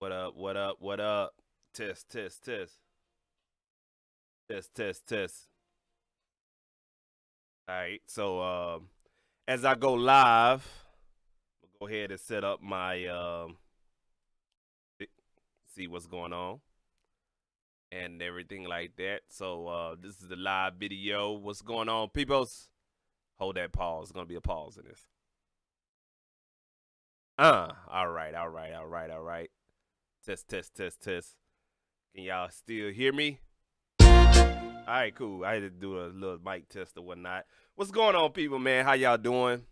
What up? What up? What up? Test, test, test. Test, test, test. All right. So as I go live, I'm gonna go ahead and set up my see what's going on and everything like that. So this is the live video. What's going on, peoples? Hold that pause. There's gonna be a pause in this. All right, all right, all right, all right. Test, test, test, test. Can y'all still hear me? All right, cool. I had to do a little mic test or whatnot. What's going on, people, man? How y'all doing?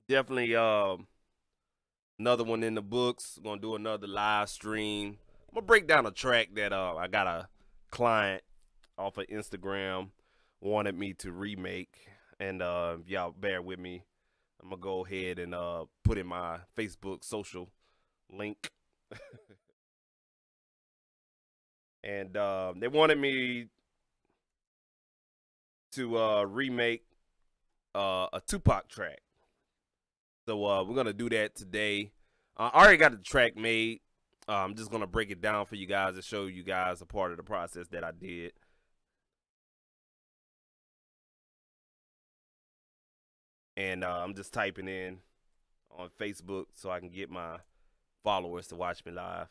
Definitely another one in the books. Gonna do another live stream. I'm gonna break down a track that I got a client off of Instagram wanted me to remake, and if y'all bear with me, I'm gonna go ahead and put in my Facebook social link. And they wanted me to remake a Tupac track. So we're gonna do that today. I already got the track made. I'm just gonna break it down for you guys and show you guys a part of the process that I did. And I'm just typing in on Facebook so I can get my followers to watch me live.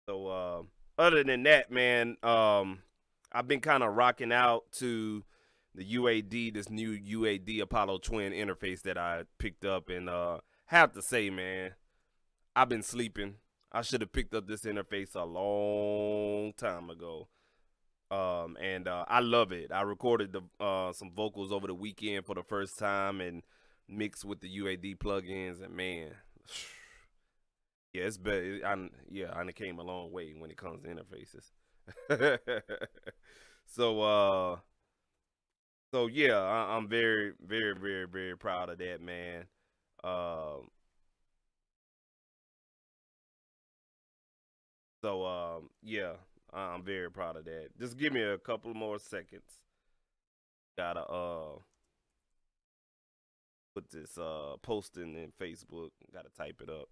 So other than that, man, I've been kind of rocking out to the UAD, this new UAD Apollo Twin interface that I picked up, and have to say, man, I've been sleeping. I should have picked up this interface a long time ago. And I love it. I recorded some vocals over the weekend for the first time and mixed with the UAD plugins, and man, yeah, it's better. I came a long way when it comes to interfaces. So yeah, I'm very, very, very, very proud of that, man. Yeah, I'm very proud of that. Just give me a couple more seconds. Gotta put this posting in Facebook. Gotta type it up.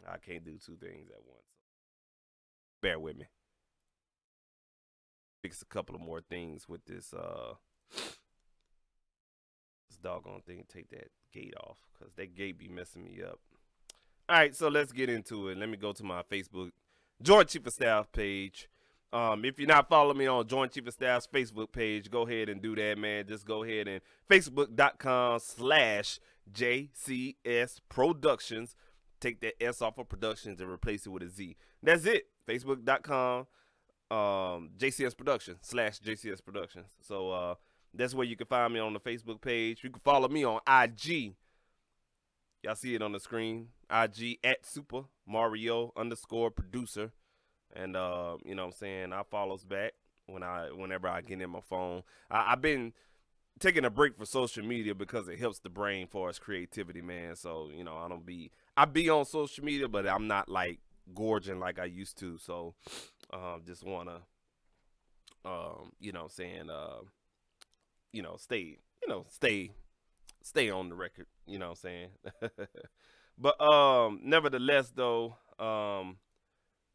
I can't do two things at once. Bear with me. Fix a couple of more things with this this doggone thing. Take that gate off, because that gate be messing me up. All right, so let's get into it. Let me go to my Facebook Joint Chief of Staff page. If you're not following me on Joint Chief of Staff's Facebook page, go ahead and do that, man. Just go ahead and facebook.com/jcsproductionz. Take that S off of productions and replace it with a Z. That's it. Facebook.com JCS Productions /JCS Productions. So that's where you can find me on the Facebook page. You can follow me on IG. Y'all see it on the screen. IG @Super Mario _producer. And you know what I'm saying, I follows back whenever I get in my phone. I've been taking a break for social media because it helps the brain for its creativity, man. So, you know, I be on social media, but I'm not like gorging like I used to. So just wanna you know what I'm saying, stay on the record, you know what I'm saying. But nevertheless though,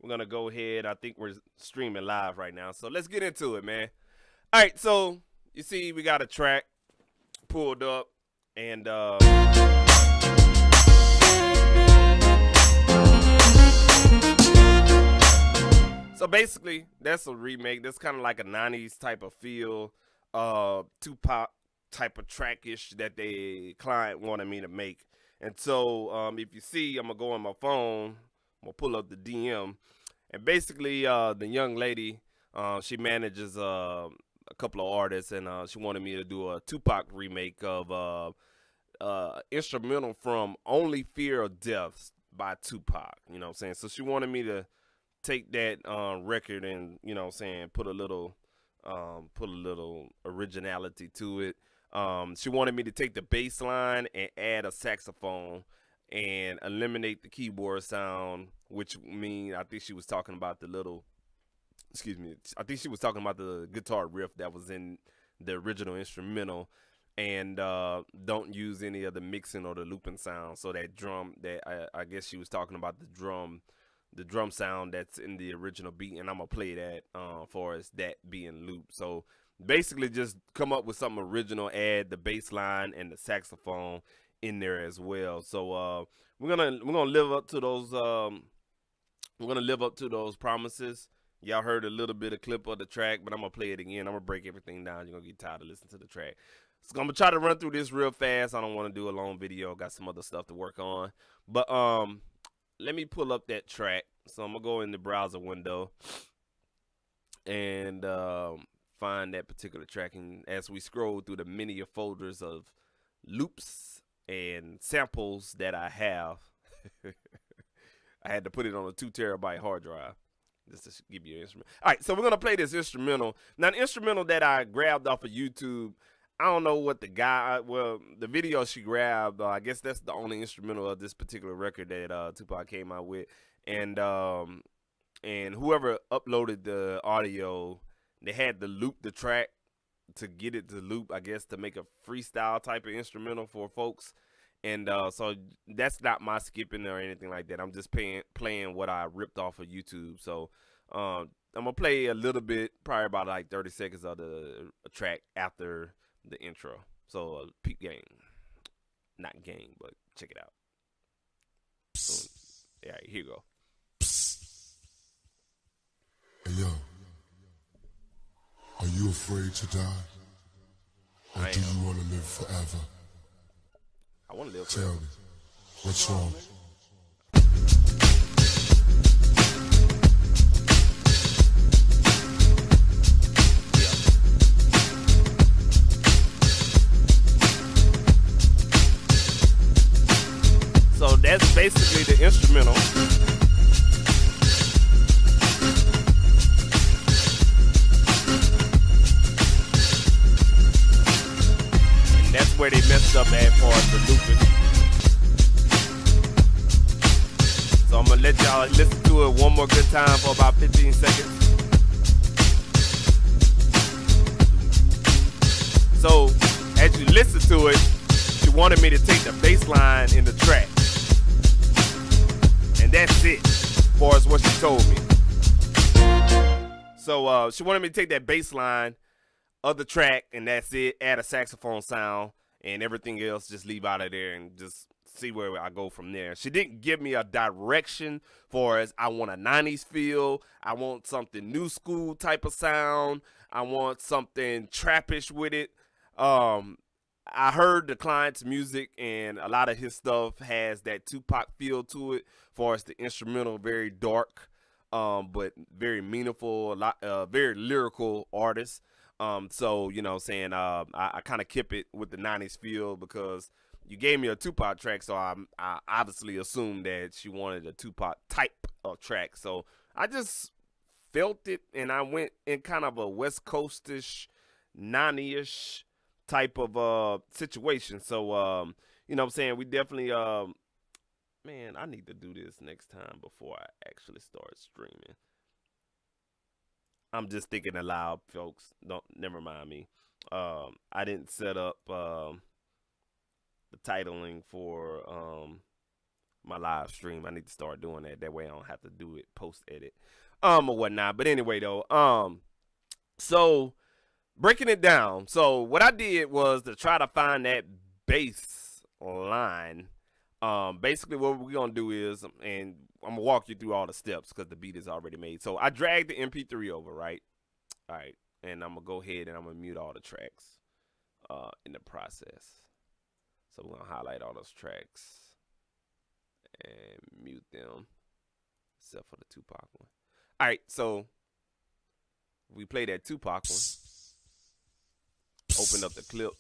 we're gonna go ahead. I think we're streaming live right now, so let's get into it, man. All right, so you see we got a track pulled up, and so basically that's a remake. That's kind of like a 90s type of feel, Tupac type of track-ish that the client wanted me to make. And so if you see, I'm gonna go on my phone, I'm gonna pull up the DM, and basically the young lady, she manages a couple of artists, and she wanted me to do a Tupac remake of instrumental from Only Fear of Death by Tupac. You know what I'm saying? So she wanted me to take that record and, you know what I'm saying, put a little originality to it. She wanted me to take the bass line and add a saxophone and eliminate the keyboard sound, which mean I think she was talking about I think she was talking about the guitar riff that was in the original instrumental, and don't use any of the mixing or the looping sound. So that drum, that I guess she was talking about the drum sound that's in the original beat, and I'm gonna play that for as that being looped. So basically just come up with something original, add the bass line and the saxophone in there as well. So we're gonna live up to those promises. Y'all heard a little bit of clip of the track, but I'm gonna play it again. I'm gonna break everything down. You're gonna get tired of listening to the track. So I'm gonna try to run through this real fast. I don't want to do a long video. Got some other stuff to work on. But let me pull up that track. So I'm gonna go in the browser window and find that particular track. And as we scroll through the many folders of loops and samples that I have, I had to put it on a 2 terabyte hard drive just to give you an instrument. All right, so we're gonna play this instrumental. Now, the instrumental that I grabbed off of YouTube, I don't know what the guy, well, the video she grabbed, I guess that's the only instrumental of this particular record that Tupac came out with. And whoever uploaded the audio, they had to loop the track to get it to loop, I guess, to make a freestyle type of instrumental for folks. And so that's not my skipping or anything like that. I'm just playing what I ripped off of YouTube. So I'm going to play a little bit, probably about like 30 seconds of the track after the intro. So peep game, not game, but check it out. So, yeah, here you go. Hey yo, are you afraid to die, or do you want to live forever? I want to live Tell forever. me, what's wrong? So that's basically the instrumental. And that's where they messed up as far as the looping. So I'm gonna let y'all listen to it one more good time for about 15 seconds. So as you listen to it, she wanted me to take the bass line in the track. And that's it, as far as what she told me. So she wanted me to take that bass line of the track, and that's it. Add a saxophone sound, and everything else just leave out of there and just see where I go from there. She didn't give me a direction for as I want a 90s feel. I want something new school type of sound. I want something trappish with it. I heard the client's music, and a lot of his stuff has that Tupac feel to it, for as the instrumental, very dark, but very meaningful, a lot, very lyrical artist. So, you know what I'm saying, I kind of kept it with the 90s feel because you gave me a Tupac track, so I obviously assumed that she wanted a Tupac type of track. So I just felt it, and I went in kind of a West Coast-ish, 90-ish type of situation. So you know what I'm saying, we definitely man, I need to do this next time before I actually start streaming. I'm just thinking aloud, folks. Never mind me. I didn't set up the titling for my live stream. I need to start doing that. That way I don't have to do it post edit or whatnot. But anyway though, so breaking it down. So what I did was to try to find that bass line. Basically what we're gonna do is, and I'm gonna walk you through all the steps because the beat is already made. So I dragged the MP3 over, right? All right, and I'm gonna go ahead and I'm gonna mute all the tracks in the process. So we're gonna highlight all those tracks and mute them, except for the Tupac one. All right, so we play that Tupac one. Open up the clip.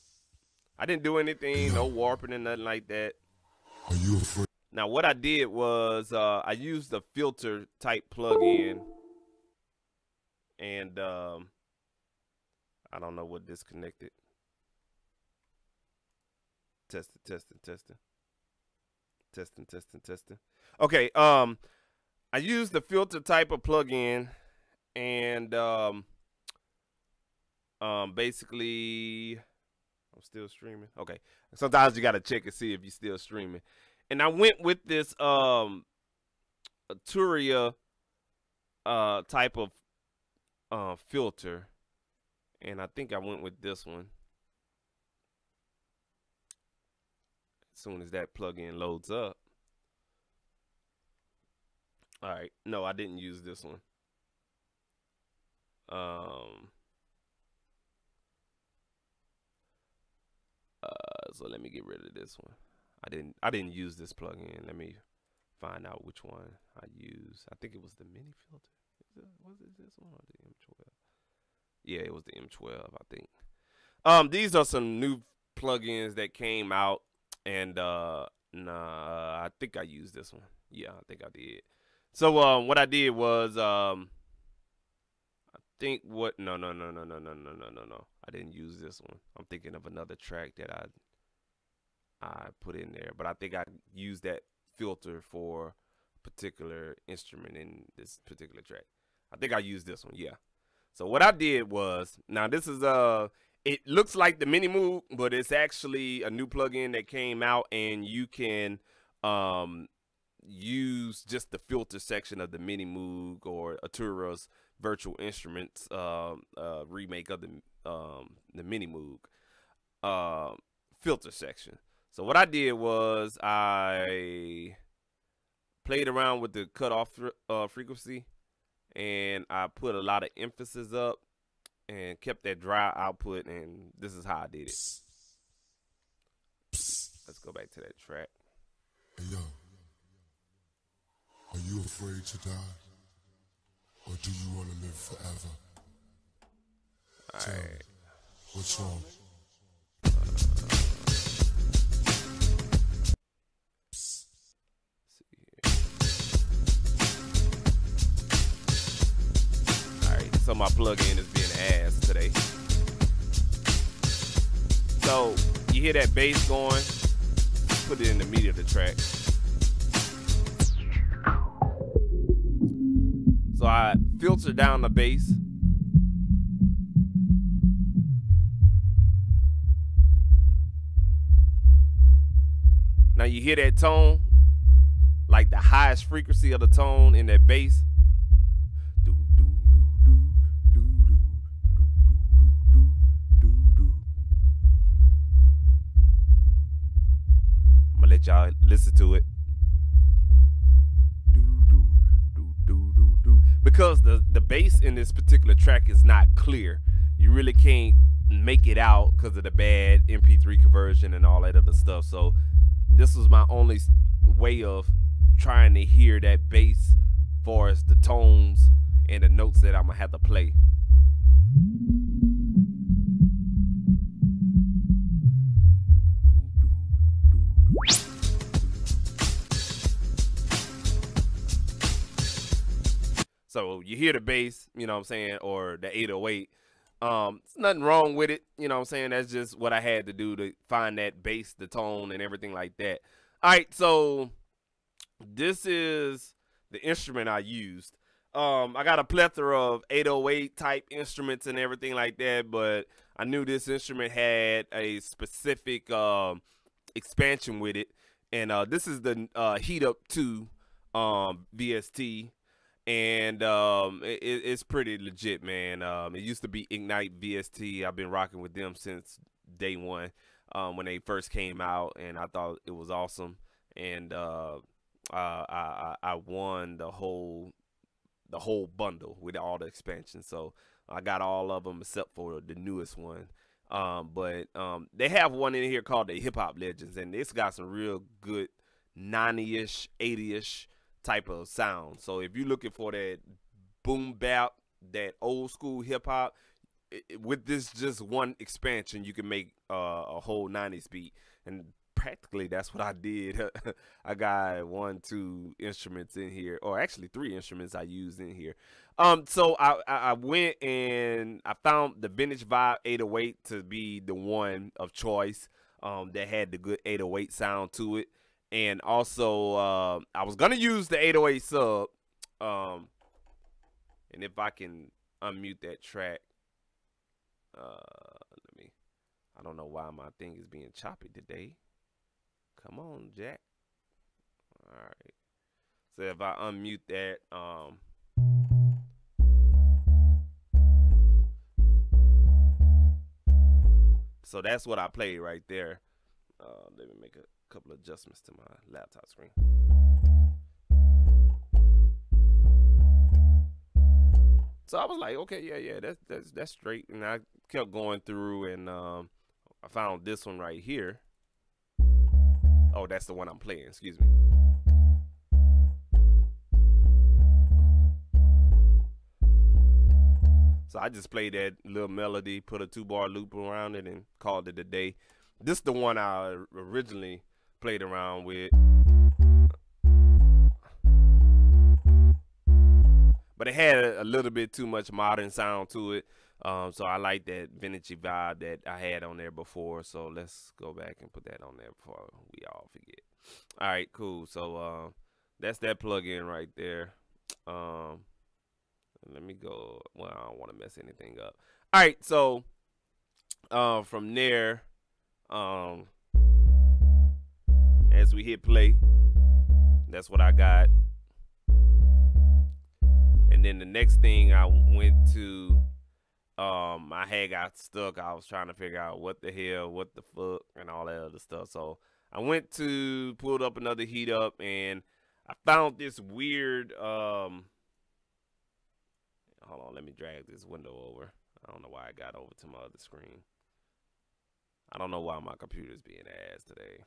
I didn't do anything, no warping and nothing like that. Are you afraid? Now what I did was I used the filter type plug-in, and I don't know what disconnected. Testing. Okay, I used the filter type of plug-in, and basically, I'm Still streaming. Okay. Sometimes you gotta check and see if you're still streaming. And I went with this Arturia type of filter, and I think I went with this one. As soon as that plugin loads up. All right, no, I didn't use this one. So let me get rid of this one. I didn't use this plugin. Let me find out which one I use. I think it was the mini filter. Was it this one or the M12? Yeah, it was the M12, I think. These are some new plugins that came out, and I think I used this one. Yeah, I think I did. So what I did was I think what no. I didn't use this one. I'm thinking of another track that I put in there, but I think I used that filter for a particular instrument in this particular track. I think I used this one, yeah. So what I did was, now this is it looks like the Mini Moog, but it's actually a new plugin that came out, and you can use just the filter section of the Mini Moog or Arturia's virtual instruments remake of the Mini Moog filter section. So what I did was I played around with the cutoff frequency, and I put a lot of emphasis up and kept that dry output, and this is how I did it. Let's go back to that track. Hey yo, are you afraid to die? Or do you want to live forever? Tell me, what's wrong? So my plugin is being asked today. So you hear that bass going, put it in the media of the track. So I filter down the bass. Now you hear that tone, like the highest frequency of the tone in that bass. Let y'all listen to it. Because the bass in this particular track is not clear. You really can't make it out because of the bad MP3 conversion and all that other stuff. So this was my only way of trying to hear that bass for as the tones and the notes that I'm gonna have to play. So you hear the bass, you know what I'm saying, or the 808. There's nothing wrong with it, you know what I'm saying. That's just what I had to do to find that bass, the tone, and everything like that. All right, so this is the instrument I used. I got a plethora of 808 type instruments and everything like that, but I knew this instrument had a specific expansion with it, and this is the Heat Up 2 VST. And it's pretty legit, man. It used to be Ignite VST. I've been rocking with them since day one when they first came out, and I thought it was awesome. And I won the whole bundle with all the expansions. So I got all of them except for the newest one. But they have one in here called the Hip Hop Legends, and it's got some real good 90-ish, 80-ish type of sound. So if you're looking for that boom bap, that old school hip hop, with this just one expansion, you can make a whole 90s beat. And practically that's what I did. I got 1, 2 instruments in here, or actually 3 instruments I used in here. So I went and I found the Vintage Vibe 808 to be the one of choice that had the good 808 sound to it. And also, I was going to use the 808 sub. And if I can unmute that track, I don't know why my thing is being choppy today. Come on, Jack. All right. So if I unmute that, so that's what I played right there. Let me make a couple of adjustments to my laptop screen. So I was like, okay, yeah, that's straight. And I kept going through, and I found this one right here. Oh, that's the one I'm playing. Excuse me. So I just played that little melody, put a 2-bar loop around it, and called it a day. This is the one I originally played around with. But it had a little bit too much modern sound to it. So I like that vintagey vibe that I had on there before. So let's go back and put that on there before we all forget. All right, cool. So that's that plugin right there. Let me go. Well, I don't want to mess anything up. All right, so from there, as we hit play, that's what I got. And then the next thing I went to, my head got stuck. I was trying to figure out what the hell, what the fuck, and all that other stuff. So I went to, pulled up another heat up, and I found this weird, hold on, let me drag this window over. I don't know why I got over to my other screen. I don't know why my computer's being ass today.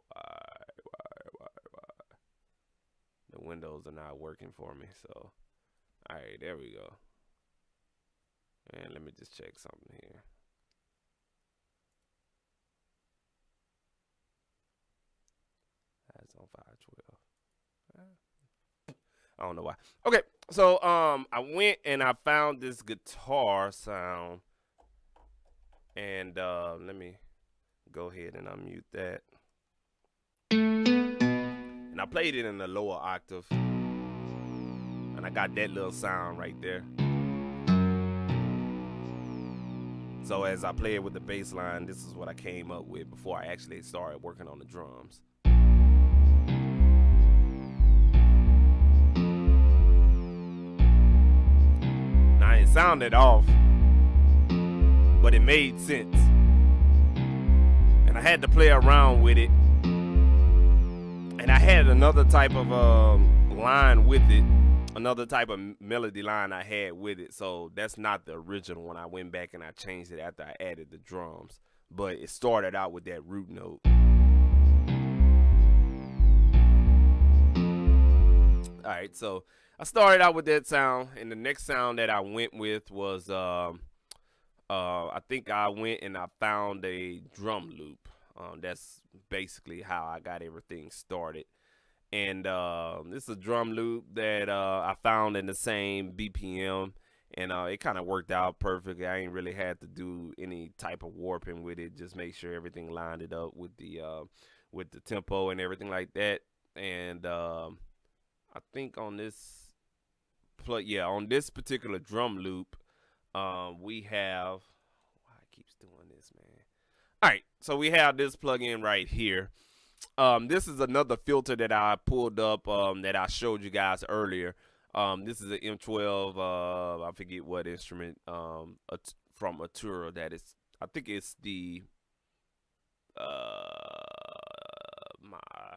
Why? The windows are not working for me, so. All right, there we go. And let me just check something here. That's on 512. I don't know why. Okay, so I went and I found this guitar sound, and let me go ahead and unmute that. And I played it in the lower octave. And I got that little sound right there. So as I play it with the bass line, this is what I came up with before I actually started working on the drums. Now it sounded off, but it made sense. And I had to play around with it. And I had another type of line with it. Another type of melody line I had with it, so that's not the original one. I went back and I changed it after I added the drums, but it started out with that root note. All right, so I started out with that sound, and the next sound that I went with was I think I went and I found a drum loop. That's basically how I got everything started. And this is a drum loop that I found in the same BPM, and it kind of worked out perfectly. I ain't really had to do any type of warping with it. Just make sure everything lined it up with the tempo and everything like that. And I think on this on this particular drum loop, we have. Why it keeps doing this, man? All right, so we have this plugin right here. This is another filter that I pulled up that I showed you guys earlier. This is an M12, I forget what instrument, from Atura that is, I think it's the, I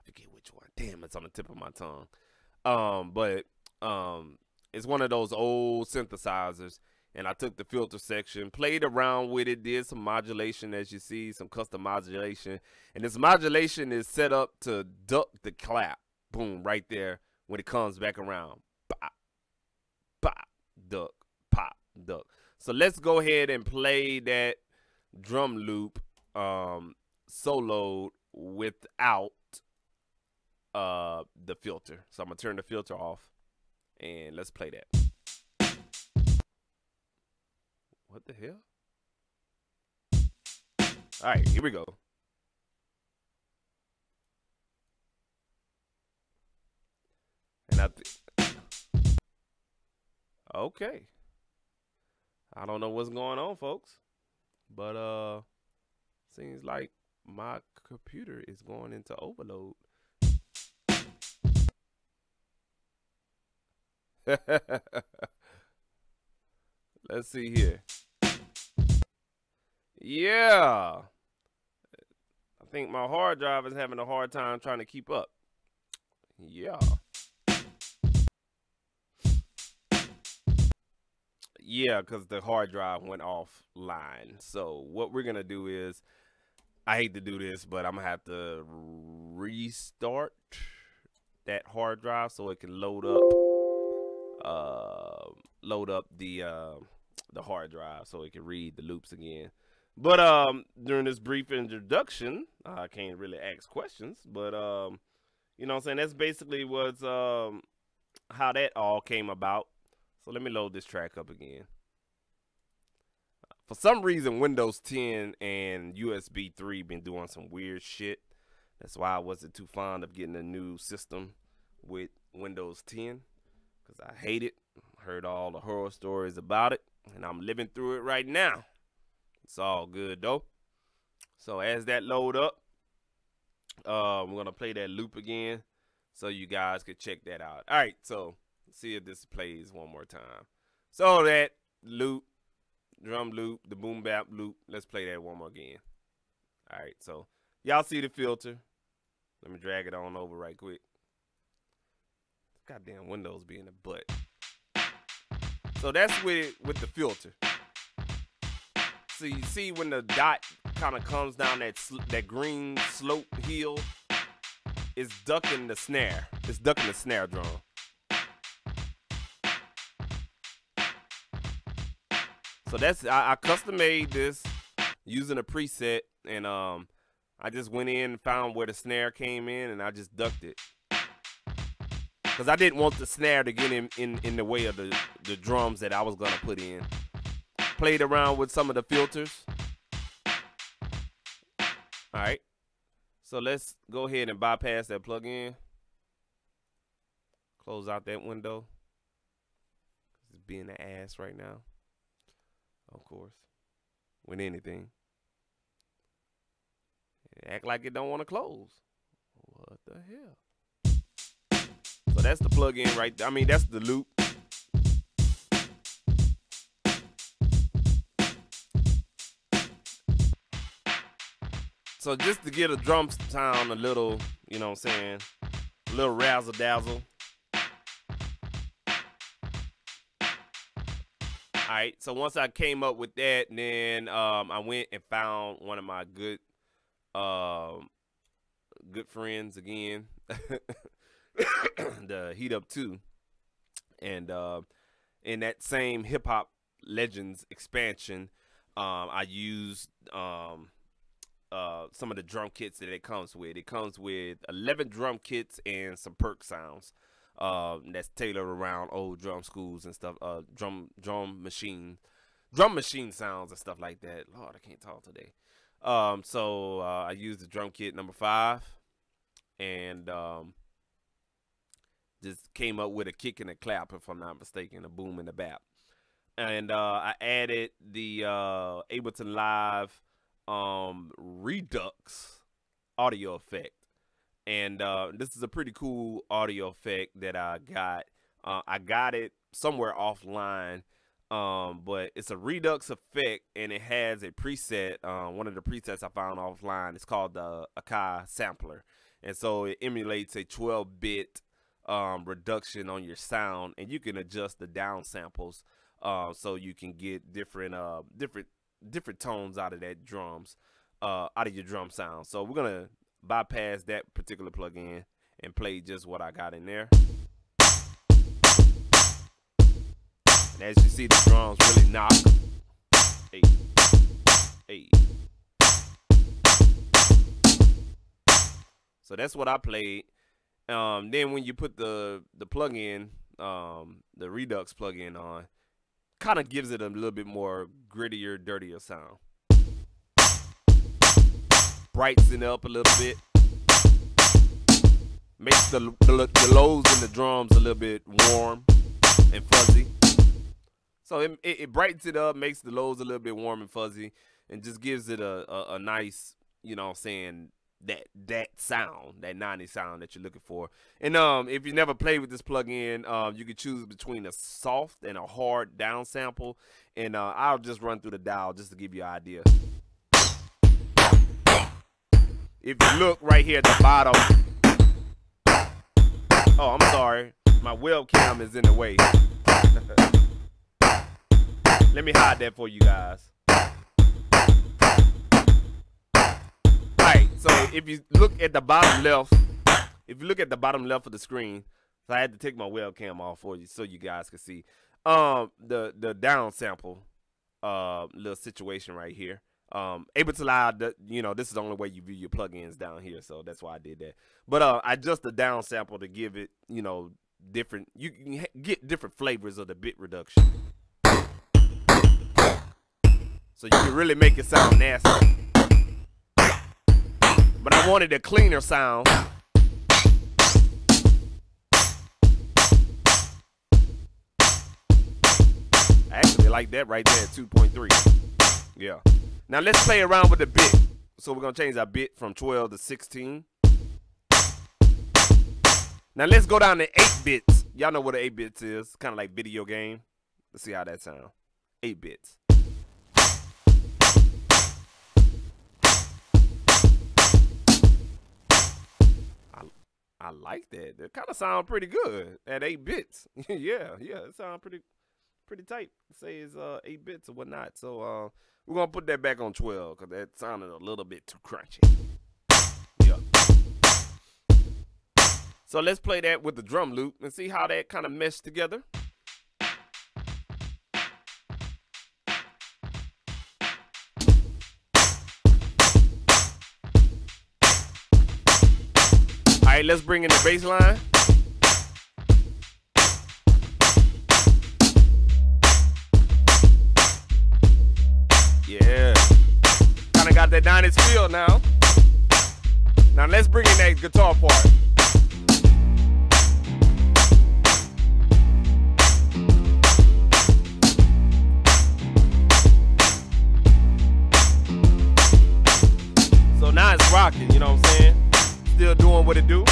forget which one. Damn, it's on the tip of my tongue. But it's one of those old synthesizers. And I took the filter section, played around with it, did some modulation, as you see, some custom modulation. And this modulation is set up to duck the clap. Boom, right there when it comes back around. Pop, pop, duck, pop, duck. So let's go ahead and play that drum loop soloed without the filter. So I'm going to turn the filter off, and let's play that. What the hell? All right, here we go. And okay. I don't know what's going on, folks, but seems like my computer is going into overload. Let's see here. Yeah. I think my hard drive is having a hard time trying to keep up. Yeah. Yeah, because the hard drive went offline. So what we're going to do is, I hate to do this, but I'm going to have to restart that hard drive so it can load up the hard drive so it can read the loops again. But during this brief introduction, I can't really ask questions, but you know what I'm saying, that's basically what's how that all came about. So let me load this track up again. For some reason, Windows 10 and USB 3 been doing some weird shit. That's why I wasn't too fond of getting a new system with Windows 10, because I hate it. Heard all the horror stories about it, and I'm living through it right now. It's all good though. So as that load up, we're gonna play that loop again so you guys could check that out. All right, so let's see if this plays one more time. So that loop, drum loop, the boom bap loop, let's play that one more again. All right, so y'all see the filter. Let me drag it on over right quick. Goddamn Windows being a butt. So that's with the filter. So you see when the dot kind of comes down that green slope hill, it's ducking the snare. It's ducking the snare drum. So that's I custom made this using a preset, and I just went in and found where the snare came in, and I just ducked it. Because I didn't want the snare to get in the way of the drums that I was going to put in. Played around with some of the filters. All right. So let's go ahead and bypass that plugin. Close out that window. It's being an ass right now. Of course. With anything. Act like it don't want to close. What the hell? So that's the plug-in right there. I mean, that's the loop. So just to get a drum sound a little, you know what I'm saying, a little razzle-dazzle. All right, so once I came up with that, then I went and found one of my good friends again, the Heat Up 2, and in that same Hip Hop Legends expansion, I used some of the drum kits that it comes with. It comes with 11 drum kits and some perk sounds that's tailored around old drum schools and stuff, drum machine sounds and stuff like that. Lord, I can't talk today. So I used the drum kit number 5, and just came up with a kick and a clap, if I'm not mistaken, a boom and a bap. And I added the Ableton Live Redux audio effect, and this is a pretty cool audio effect that I got. I got it somewhere offline, but it's a Redux effect, and it has a preset. One of the presets I found offline, it's called the Akai sampler, and so it emulates a 12-bit reduction on your sound, and you can adjust the down samples so you can get different tones out of that drums, out of your drum sound. So we're gonna bypass that particular plugin and play just what I got in there. And as you see, the drums really knock. Hey, hey. So that's what I played. Then when you put the plugin, the Redux plugin on, kind of gives it a little bit more grittier, dirtier sound. Brightens it up a little bit. Makes the lows in the drums a little bit warm and fuzzy. So it brightens it up, makes the lows a little bit warm and fuzzy, and just gives it a nice, you know what I'm saying, that sound, that 90s sound that you're looking for. And if you never played with this plugin, you can choose between a soft and a hard down sample. And I'll just run through the dial just to give you an idea. If you look right here at the bottom, oh, I'm sorry, my webcam is in the way. Let me hide that for you guys. Alright, so if you look at the bottom left, of the screen, so I had to take my webcam off for you so you guys can see. The down sample little situation right here. Able to allow you know, this is the only way you view your plugins down here, so that's why I did that. But I adjust the down sample to give it, you know, different, you can get different flavors of the bit reduction. So you can really make it sound nasty. But I wanted a cleaner sound. I actually like that right there at 2.3. Yeah. Now let's play around with the bit. So we're going to change our bit from 12 to 16. Now let's go down to 8 bits. Y'all know what an 8 bits is. Kind of like video game. Let's see how that sounds. 8 bits. I like that. It kind of sounds pretty good at 8 bits. yeah, it sounds pretty tight. Say it's 8 bits or whatnot. So we're gonna put that back on 12 because that sounded a little bit too crunchy. Yeah. So let's play that with the drum loop and see how that kind of meshed together. All right, let's bring in the bass line. Yeah, kind of got that 90s feel now. Now let's bring in that guitar part. So now it's rocking, you know what I'm saying? Still doing what it do.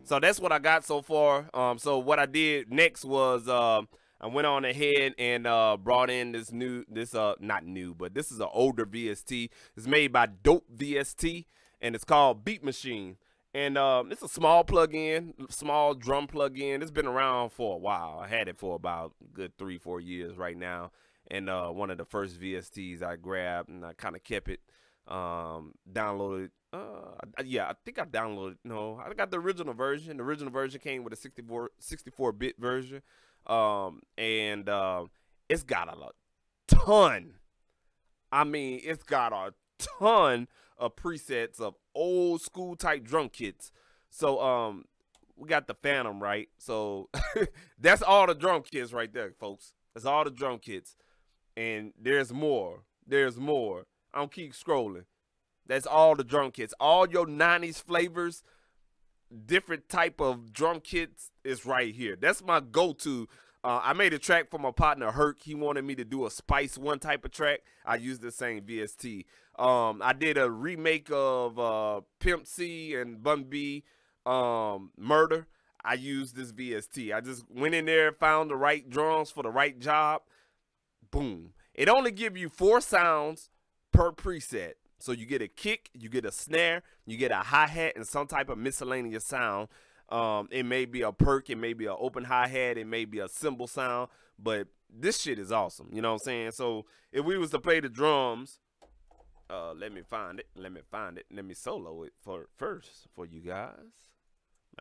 So that's what I got so far. So what I did next was I went on ahead and brought in this not new, but this is an older VST. It's made by Dope VST, and it's called Beat Machine. And it's a small plug-in, small drum plug-in. It's been around for a while. I had it for about a good 3-4 years right now. And one of the first VSTs I grabbed, and I kind of kept it. Downloaded. Yeah, I think I downloaded. No, I got the original version. The original version came with a 64-bit version. And it's got a ton. I mean, it's got a ton of presets of old school type drum kits. So we got the Phantom, right? So that's all the drum kits right there, folks. That's all the drum kits. And there's more. There's more. I don't keep scrolling. That's all the drum kits. All your 90s flavors, different type of drum kits is right here. That's my go-to. I made a track for my partner, Herc. He wanted me to do a Spice One type of track. I used the same VST. I did a remake of Pimp C and Bun B, Murder. I used this VST. I just went in there, found the right drums for the right job. Boom. It only gives you 4 sounds per preset. So you get a kick, you get a snare, you get a hi-hat, and some type of miscellaneous sound. It may be a perk, it may be an open hi-hat, it may be a cymbal sound, but this shit is awesome. You know what I'm saying? So if we was to play the drums, let me find it. Let me solo it first for you guys.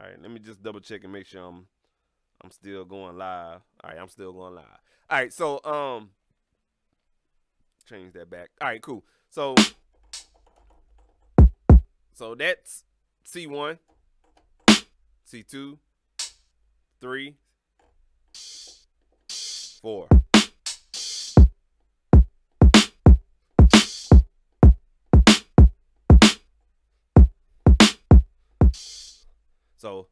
All right, let me just double check and make sure I'm still going live. All right, I'm still going live. All right, so change that back. All right, cool. So that's C1, C2, 3, 4. So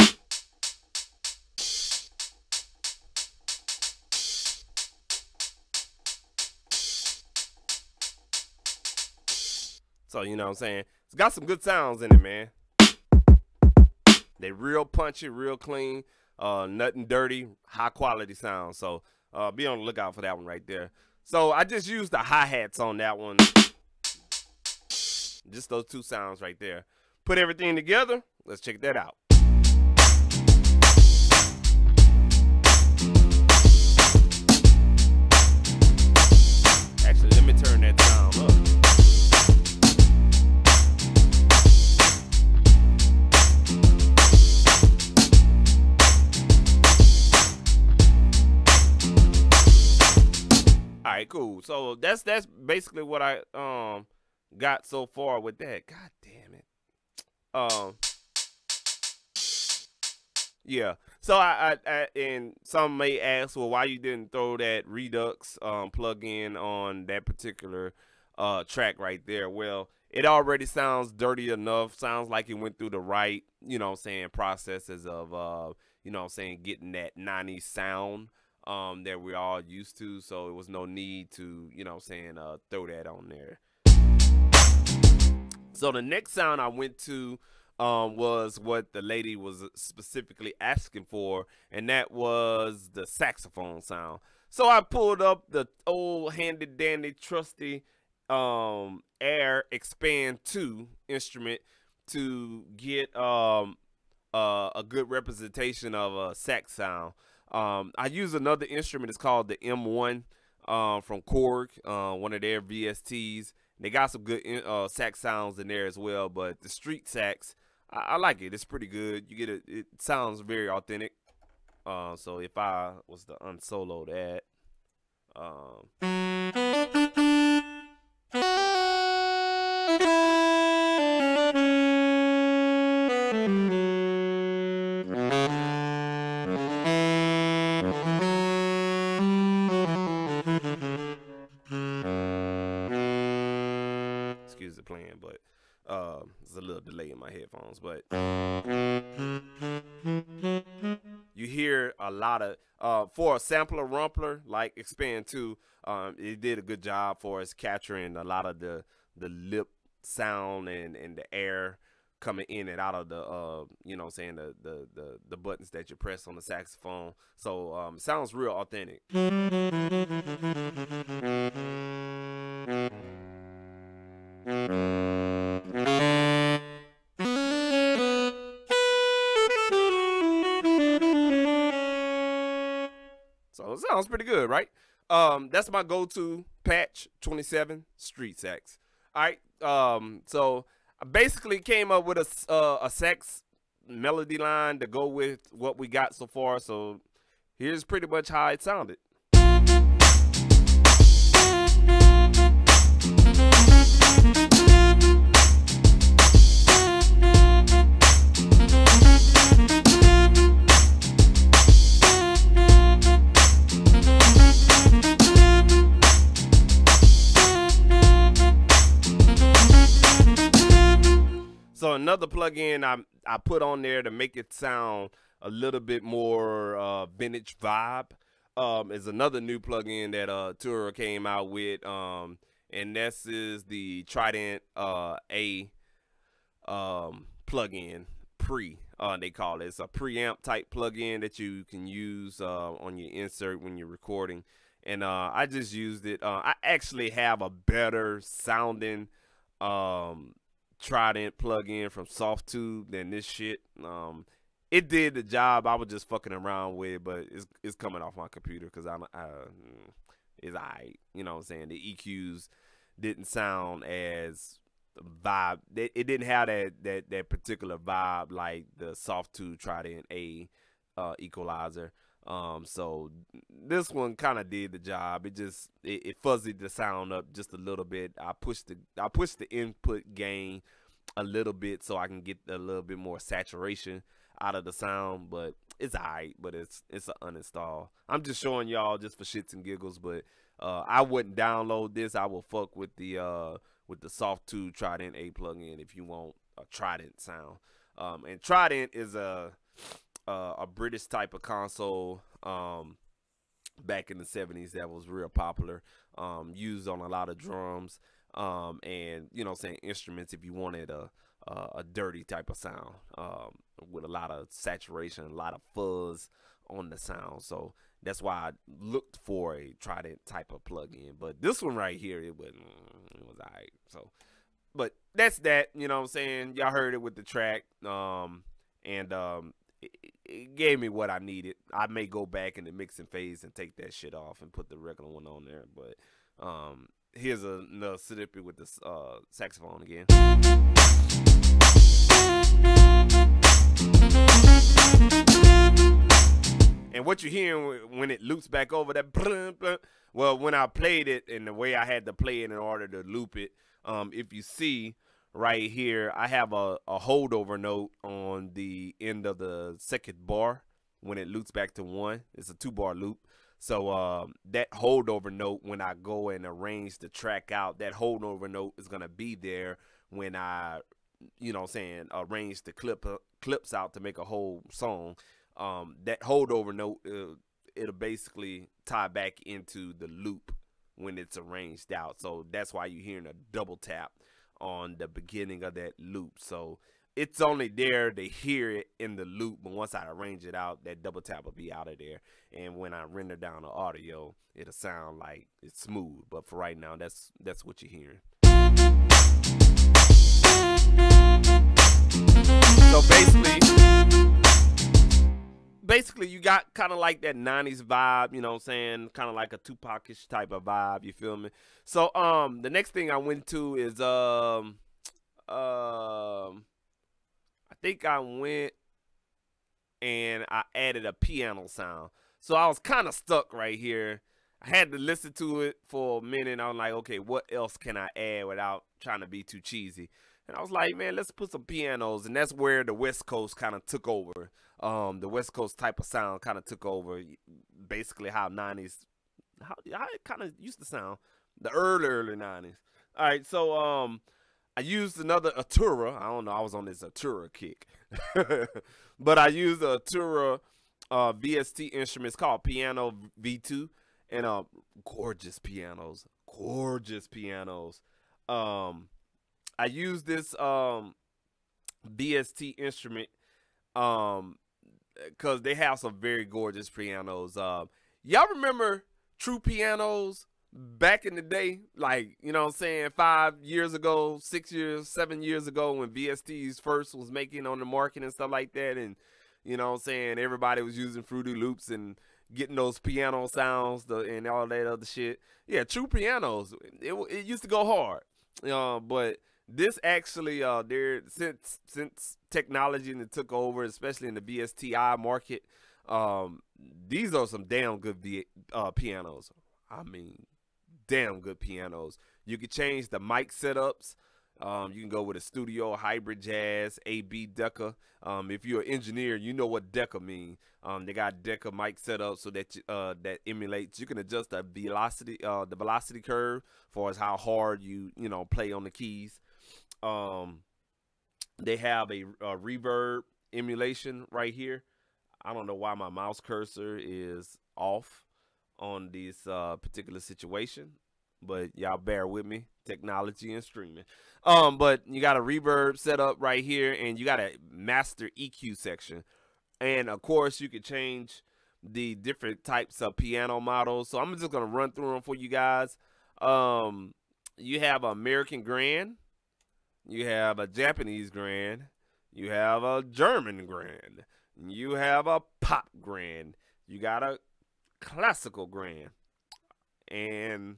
So, you know what I'm saying? It's got some good sounds in it, man. They real punchy, real clean, nothing dirty, high quality sound. So be on the lookout for that one right there. So I just used the hi-hats on that one. Just those two sounds right there. Put everything together. Let's check that out. Actually, let me turn that sound up. All right, cool. So that's basically what I got so far with that. God damn it. Yeah. So I and some may ask, well, why you didn't throw that Redux plug-in on that particular track right there? Well, it already sounds dirty enough. Sounds like it went through the right, you know what I'm saying, processes of you know what I'm saying, getting that 90s sound that we're all used to. So it was no need to, you know what I'm saying, throw that on there. So the next sound I went to was what the lady was specifically asking for, and that was the saxophone sound. So I pulled up the old handy dandy trusty Air Expand 2 instrument to get a good representation of a sax sound. I use another instrument. It's called the M1 from Korg, one of their VSTs. They got some good sax sounds in there as well, but the street sax, I like it. It's pretty good. You get it. It sounds very authentic. So if I was to unsolo that, excuse the playing, but there's a little delay in my headphones, but you hear a lot of for a sampler rumpler like Expand 2, it did a good job for us capturing a lot of the lip sound and the air coming in and out of the you know what I'm saying, the buttons that you press on the saxophone. So it sounds real authentic. So it sounds pretty good, right? That's my go-to patch 27 street sax. All right. So I basically came up with a sax melody line to go with what we got so far. So here's pretty much how it sounded. So another plugin I put on there to make it sound a little bit more vintage vibe is another new plugin that Tura came out with, and this is the Trident A plugin pre. They call it. It's a preamp type plugin that you can use on your insert when you're recording, and I just used it. I actually have a better sounding Trident plugin from SoftTube than this shit. It did the job I was just fucking around with, but it's coming off my computer because it's alright. You know what I'm saying? The EQs didn't sound as vibe. It didn't have that particular vibe like the SoftTube Trident A equalizer. So this one kind of did the job. It fuzzied the sound up just a little bit. I pushed the input gain a little bit so I can get a little bit more saturation out of the sound, but it's alright. But it's an uninstall. I'm just showing y'all just for shits and giggles, but I wouldn't download this. I will fuck with the SoftTube Trident A plugin if you want a Trident sound. And Trident is a British type of console back in the 70s that was real popular, used on a lot of drums. and you know, saying instruments if you wanted a dirty type of sound, with a lot of saturation, a lot of fuzz on the sound. So that's why I looked for a Trident type of plug-in. But this one right here, it was alright. So, but that's that. You know what I'm saying? Y'all heard it with the track, and it gave me what I needed. I may go back in the mixing phase and take that shit off and put the regular one on there. But here's another snippet with the saxophone again. And what you're hearing when it loops back over that, blah, blah, well, when I played it and the way I had to play it in order to loop it, if you see right here, I have a holdover note on the end of the second bar when it loops back to 1. It's a 2-bar loop. So that holdover note, when I go and arrange the track out, that holdover note is going to be there when I, you know what I'm saying, arrange the clips out to make a whole song. That holdover note, it'll basically tie back into the loop when it's arranged out. So that's why you're hearing a double tap on the beginning of that loop. So it's only there to hear it in the loop, but once I arrange it out, that double tap will be out of there. And when I render down the audio, it'll sound like it's smooth. But for right now, that's what you're hearing. So basically you got kind of like that 90s vibe, you know what I'm saying? Kind of like a Tupac-ish type of vibe, you feel me? So the next thing I went to is I think I went and I added a piano sound. So I was kind of stuck right here. I had to listen to it for a minute. I was like, okay, what else can I add without trying to be too cheesy? And I was like, man, let's put some pianos. And that's where the West Coast kind of took over. The West Coast type of sound kind of took over. Basically how 90s, how it kind of used to sound. The early 90s. All right, so I used another Atura. I don't know. I was on this Atura kick. But I used a Atura VST instruments called Piano V2. And gorgeous pianos. Gorgeous pianos. I used this VST instrument because they have some very gorgeous pianos. Y'all remember True Pianos back in the day? Like, you know what I'm saying, 5 years ago, 6 years, 7 years ago, when VSTs first was making on the market and stuff like that. And, you know what I'm saying, everybody was using Fruity Loops and getting those piano sounds and all that other shit. Yeah, True Pianos. It used to go hard. But this actually, since technology and it took over, especially in the VSTI market, these are some damn good pianos. I mean, damn good pianos. You can change the mic setups. You can go with a studio, hybrid jazz, AB Decca. If you're an engineer, you know what Decca means. They got Decca mic set up so that that emulates. You can adjust the velocity curve for as how hard you play on the keys. They have a reverb emulation right here. I don't know why my mouse cursor is off on this particular situation, but y'all bear with me. Technology and streaming. But you got a reverb set up right here, and you got a master EQ section. And of course, you can change the different types of piano models. So I'm just gonna run through them for you guys. You have an American Grand, you have a Japanese Grand, you have a German Grand, you have a Pop Grand, you got a Classical Grand, and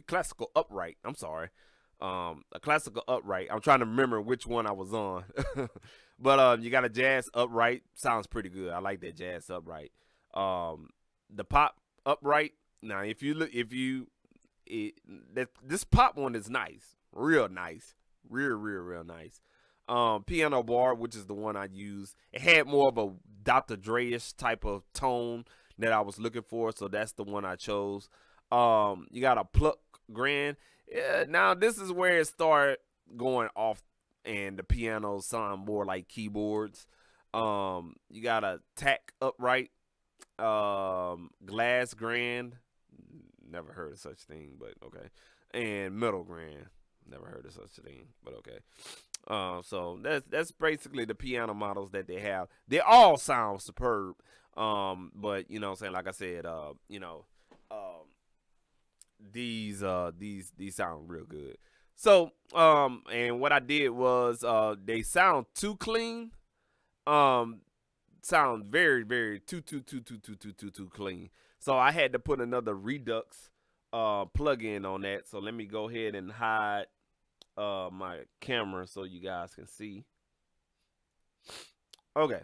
classical upright. I'm sorry. A classical upright. I'm trying to remember which one I was on. But you got a jazz upright. Sounds pretty good. I like that jazz upright. The pop upright. Now, if you look, this pop one is nice. Real nice. Real nice. Piano bar, which is the one I use. It had more of a Dr. Dre-ish type of tone that I was looking for, so that's the one I chose. You got a Pluck Grand. Yeah, now this is where it started going off and the pianos sound more like keyboards. You got a Tack upright, Glass Grand. Never heard of such thing, but okay. and middle grand. Never heard of such a thing, but okay. So that's basically the piano models that they have. They all sound superb. But you know what I'm saying, like I said, you know, these sound real good. So and what I did was they sound too clean. Sound very too clean. So I had to put another Redux plug-in on that. So let me go ahead and hide my camera so you guys can see. Okay.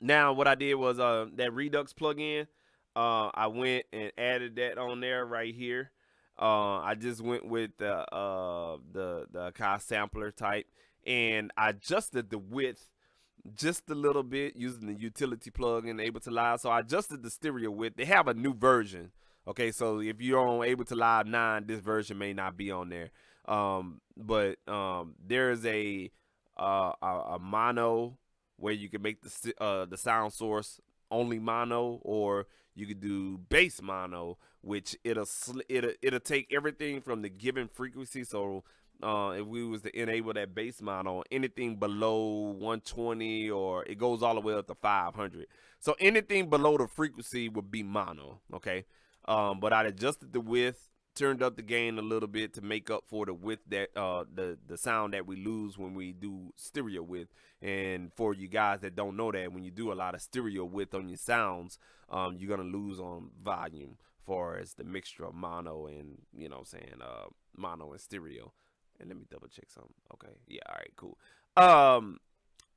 Now what I did was that Redux plugin, I went and added that on there right here. I just went with the Kai sampler type, and I adjusted the width just a little bit using the utility plugin Ableton Live. So I adjusted the stereo width. They have a new version. Okay, so if you're on Ableton Live 9, this version may not be on there. But there's a mono where you can make the sound source only mono, or you could do bass mono, which it'll take everything from the given frequency. So if we was to enable that bass mono, anything below 120, or it goes all the way up to 500. So anything below the frequency would be mono. Okay, but I adjusted the width, turned up the gain a little bit to make up for the width that the sound that we lose when we do stereo width. And for you guys that don't know that, when you do a lot of stereo width on your sounds, you're gonna lose on volume for as the mixture of mono and, you know what I'm saying, mono and stereo. And let me double check something. Okay, yeah, all right, cool.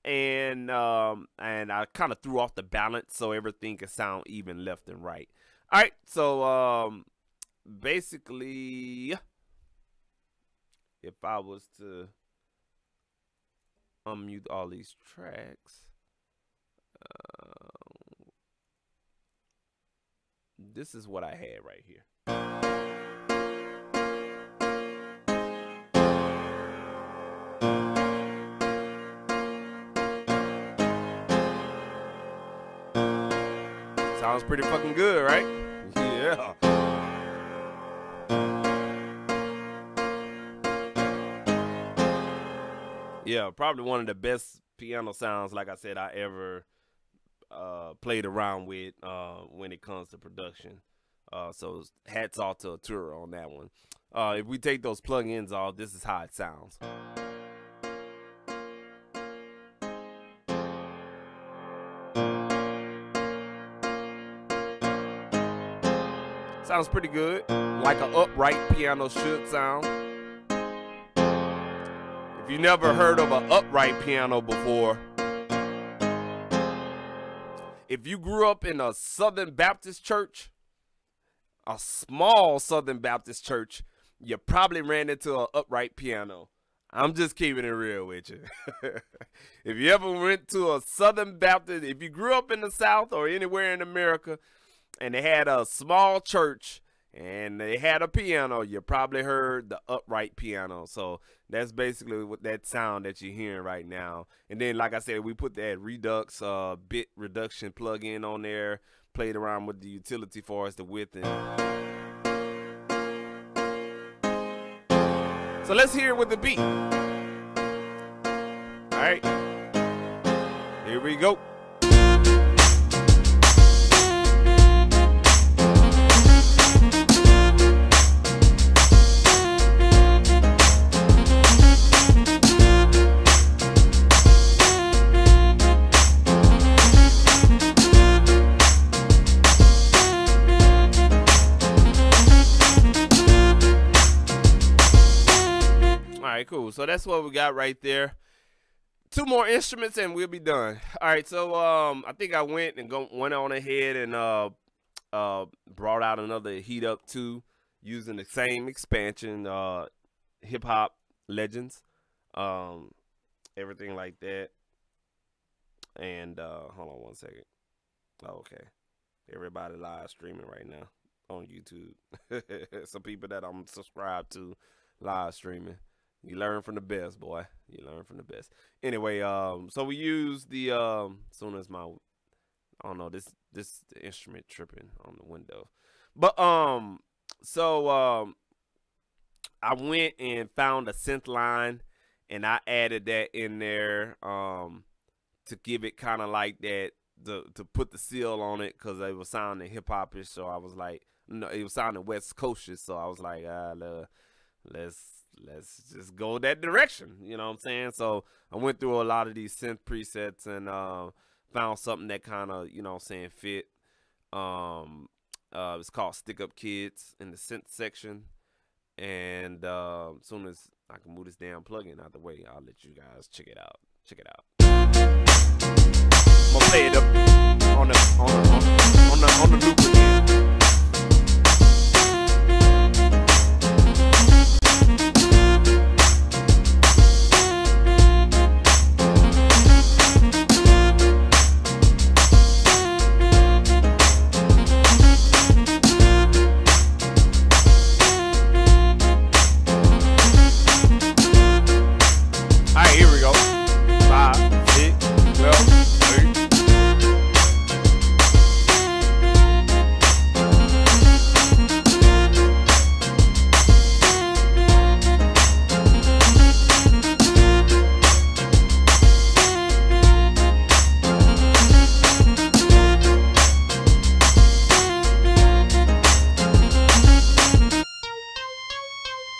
And I kind of threw off the balance so everything can sound even left and right. All right, so basically, if I was to unmute all these tracks, this is what I had right here. Sounds pretty fucking good, right? Yeah. Yeah, probably one of the best piano sounds, like I said, I ever played around with when it comes to production. So hats off to Atura on that one. If we take those plugins off, this is how it sounds. Sounds pretty good, like an upright piano should sound. If you never heard of an upright piano before, if you grew up in a Southern Baptist church, a small Southern Baptist church, you probably ran into an upright piano. I'm just keeping it real with you. If you ever went to a Southern Baptist, if you grew up in the South or anywhere in America, and they had a small church and they had a piano, you probably heard the upright piano. So that's basically what that sound that you're hearing right now. And then, like I said, we put that Redux bit reduction plug-in on there, played around with the utility for us, the width. So let's hear it with the beat. All right, here we go. Cool. So that's what we got right there. 2 more instruments and we'll be done. All right. So I think I went on ahead and brought out another Heat Up 2 using the same expansion, Hip Hop Legends, everything like that. And hold on one second. Oh, okay. Everybody live streaming right now on YouTube. Some people that I'm subscribed to live streaming. You learn from the best, boy. You learn from the best. Anyway, so we use the soon as my, I don't know, this instrument tripping on the window. But so I went and found a synth line, and I added that in there to give it kind of like that, to put the seal on it, because it was sounding hip hopish. So I was like, no, it was sounding West Coastish. So I was like, let's just go that direction. You know what I'm saying? So I went through a lot of these synth presets and found something that kind of, you know what I'm saying, fit. It's called Stick Up Kids in the synth section. And as soon as I can move this damn plugin out the way, I'll let you guys check it out. Check it out. I'm gonna play it up on the loop again.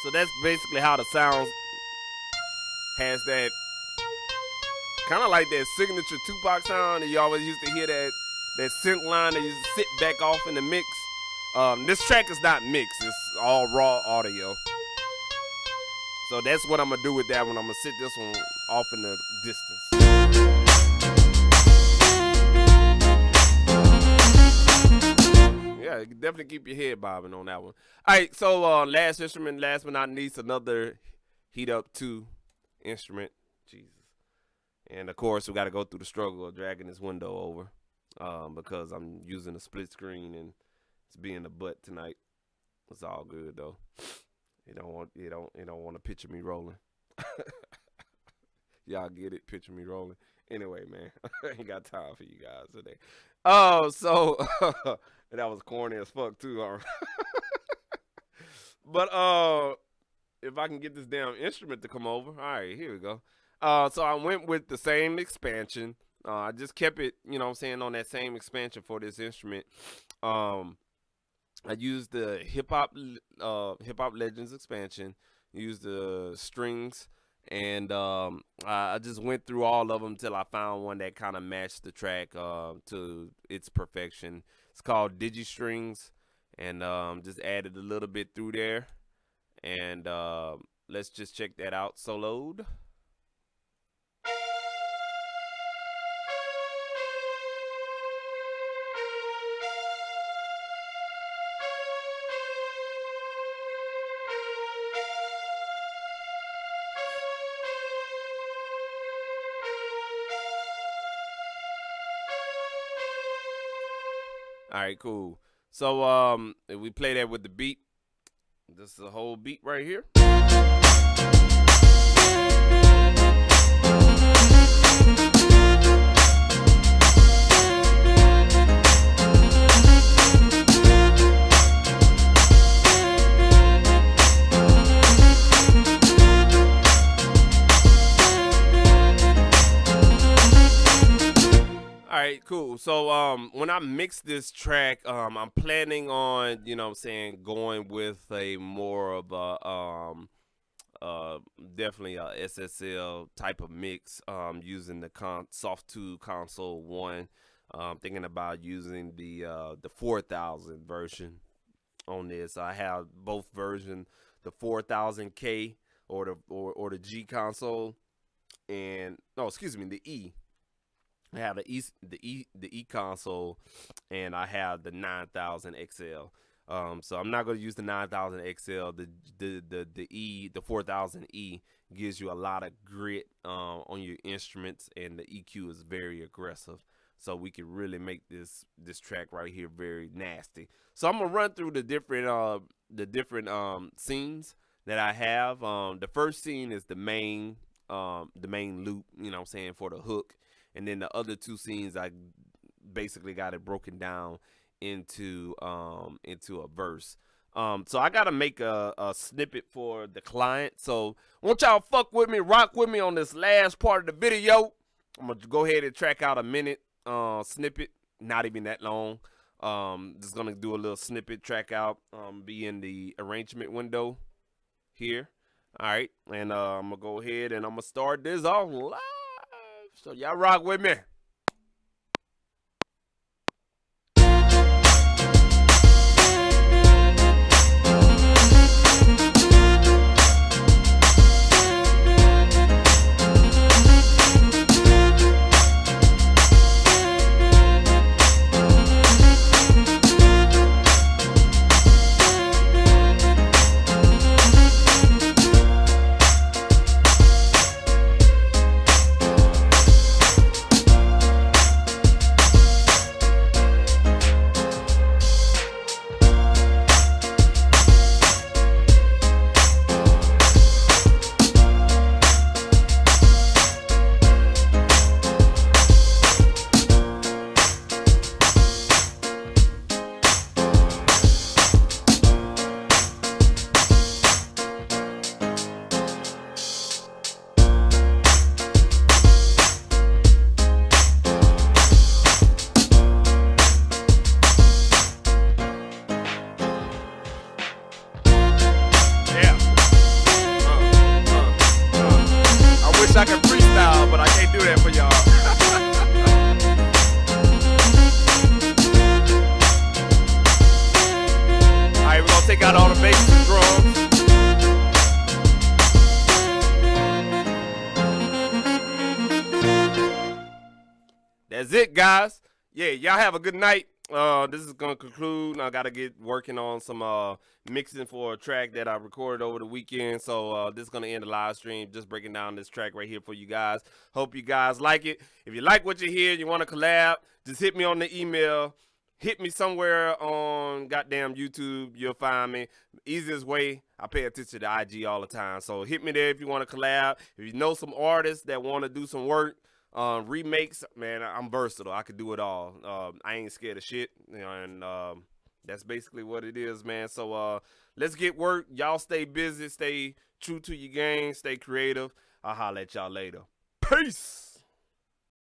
So that's basically how the sound has that kind of like that signature Tupac sound that you always used to hear, that synth line that used to sit back off in the mix. This track is not mixed, it's all raw audio. So that's what I'm gonna do with that one. I'm gonna sit this one off in the distance. Yeah, you can definitely keep your head bobbing on that one. All right, so last instrument, last but not least, another Heat Up 2 instrument. Jesus. And, of course, we got to go through the struggle of dragging this window over because I'm using a split screen and it's being a butt tonight. It's all good, though. You don't want to picture me rolling. Y'all get it? Picture me rolling. Anyway, man, I ain't got time for you guys today. Oh, so that was corny as fuck too, huh? But if I can get this damn instrument to come over, all right, here we go. So I went with the same expansion. I just kept it, you know what I'm saying, on that same expansion for this instrument. I used the Hip Hop Legends expansion. Used the strings. And I just went through all of them till I found one that kind of matched the track to its perfection. It's called DigiStrings, and just added a little bit through there. And let's just check that out. Soloed. All right, cool. So if we play that with the beat, this is a whole beat right here. Alright, cool. So when I mix this track, I'm planning on, you know what I'm saying, going with a more of a definitely a SSL type of mix, using the Soft 2 Console 1. Thinking about using the 4000 version on this. I have both versions, the 4000K or the G console, and no, excuse me, the E. I have the E console, and I have the 9000 XL. So I'm not going to use the 9000 XL. The 4000 E gives you a lot of grit on your instruments, and the EQ is very aggressive. So we can really make this track right here very nasty. So I'm gonna run through the different scenes that I have. The first scene is the main loop, you know what I'm saying, for the hook. And then the other two scenes, I basically got it broken down into a verse. So I gotta make a snippet for the client. So won't y'all fuck with me, rock with me on this last part of the video. I'm gonna go ahead and track out a minute snippet, not even that long. Just gonna do a little snippet, track out, be in the arrangement window here. All right, and I'm gonna go ahead and I'm gonna start this off live. So y'all rock with me. I can freestyle, but I can't do that for y'all. Alright, we're gonna take out all the bass and drums. That's it, guys. Yeah, y'all have a good night. This is gonna conclude. I gotta get working on some mixing for a track that I recorded over the weekend. So this is gonna end the live stream. Just breaking down this track right here for you guys. Hope you guys like it. If you like what you hear, you want to collab, just hit me on the email. Hit me somewhere on goddamn YouTube. You'll find me. Easiest way. I pay attention to IG all the time. So hit me there if you want to collab. If you know some artists that want to do some work. Remakes, man, I'm versatile. I could do it all. I ain't scared of shit, you know, and that's basically what it is, man. So let's get work. Y'all stay busy, stay true to your game, stay creative. I'll holler at y'all later. Peace.